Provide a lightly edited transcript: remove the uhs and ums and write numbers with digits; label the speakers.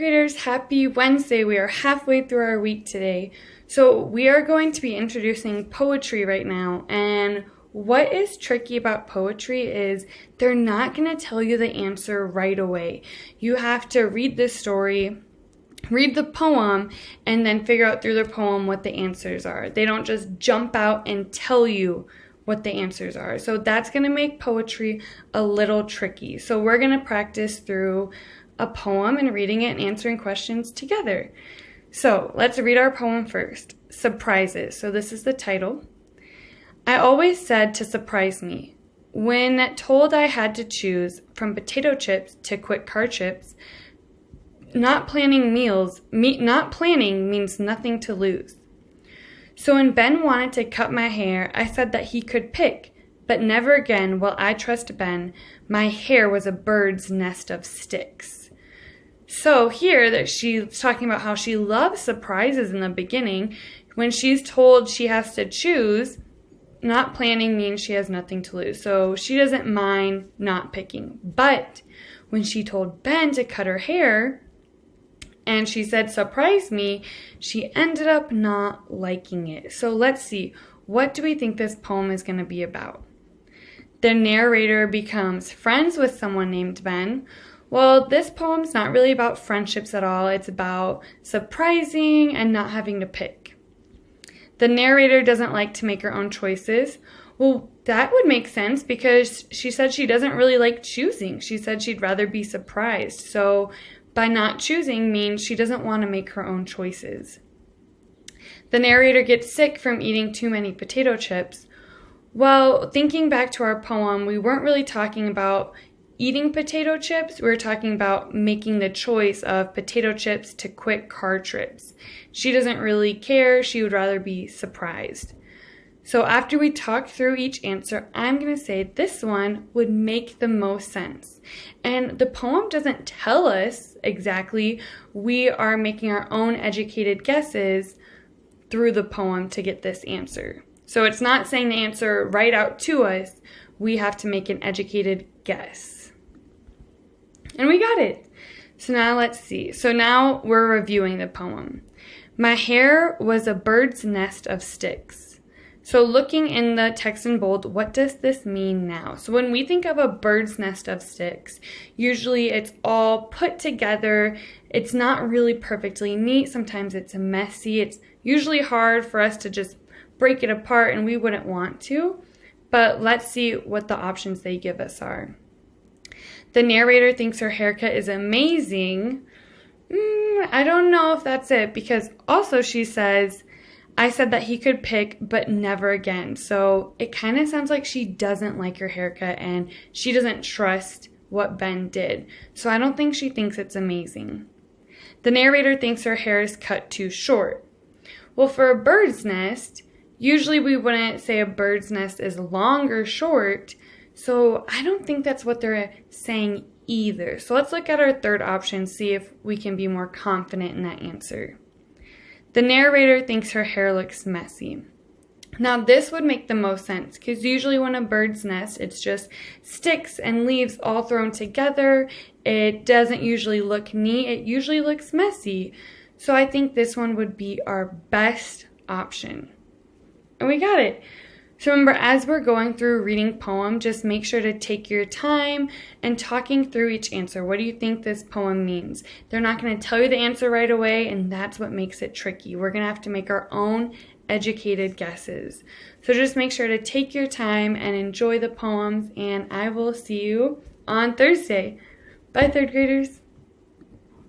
Speaker 1: graders, happy Wednesday. We are halfway through our week today. So we are going to be introducing poetry right now. And what is tricky about poetry is they're not going to tell you the answer right away. You have to read the story, read the poem, and then figure out through the poem what the answers are. They don't just jump out and tell you what the answers are. So that's going to make poetry a little tricky. So we're going to practice through a poem and reading it and answering questions together. So let's read our poem first. Surprises. So this is the title. I always said to surprise me. When told I had to choose from potato chips to quick car chips, not planning means nothing to lose. So when Ben wanted to cut my hair, I said that he could pick, but never again will I trust Ben. My hair was a bird's nest of sticks. So here that she's talking about how she loves surprises in the beginning. When she's told she has to choose, not planning means she has nothing to lose. So she doesn't mind not picking. But when she told Ben to cut her hair, and she said, surprise me, she ended up not liking it. So let's see, what do we think this poem is going to be about? The narrator becomes friends with someone named Ben. Well, this poem's not really about friendships at all. It's about surprising and not having to pick. The narrator doesn't like to make her own choices. Well, that would make sense because she said she doesn't really like choosing. She said she'd rather be surprised. So by not choosing means she doesn't want to make her own choices. The narrator gets sick from eating too many potato chips. Well, thinking back to our poem, we weren't really talking about eating potato chips. We were talking about making the choice of potato chips to quick car trips. She doesn't really care. She would rather be surprised. So after we talk through each answer, I'm going to say this one would make the most sense. And the poem doesn't tell us exactly. We are making our own educated guesses through the poem to get this answer. So it's not saying the answer right out to us. We have to make an educated guess. And we got it. So now let's see. So now we're reviewing the poem. My hair was a bird's nest of sticks. So looking in the text in bold, what does this mean now? So when we think of a bird's nest of sticks, usually it's all put together. It's not really perfectly neat. Sometimes it's messy. It's usually hard for us to just break it apart, and we wouldn't want to. But let's see what the options they give us are. The narrator thinks her haircut is amazing. I don't know if that's it, because also she says, I said that he could pick, but never again. So it kind of sounds like she doesn't like her haircut and she doesn't trust what Ben did. So I don't think she thinks it's amazing. The narrator thinks her hair is cut too short. Well, for a bird's nest, usually we wouldn't say a bird's nest is long or short. So I don't think that's what they're saying either. So let's look at our third option, see if we can be more confident in that answer. The narrator thinks her hair looks messy. Now this would make the most sense because usually when a bird's nest, it's just sticks and leaves all thrown together. It doesn't usually look neat. It usually looks messy. So I think this one would be our best option. And we got it. So remember, as we're going through reading poem, just make sure to take your time and talking through each answer. What do you think this poem means? They're not going to tell you the answer right away, and that's what makes it tricky. We're going to have to make our own educated guesses. So just make sure to take your time and enjoy the poems, and I will see you on Thursday. Bye, third graders.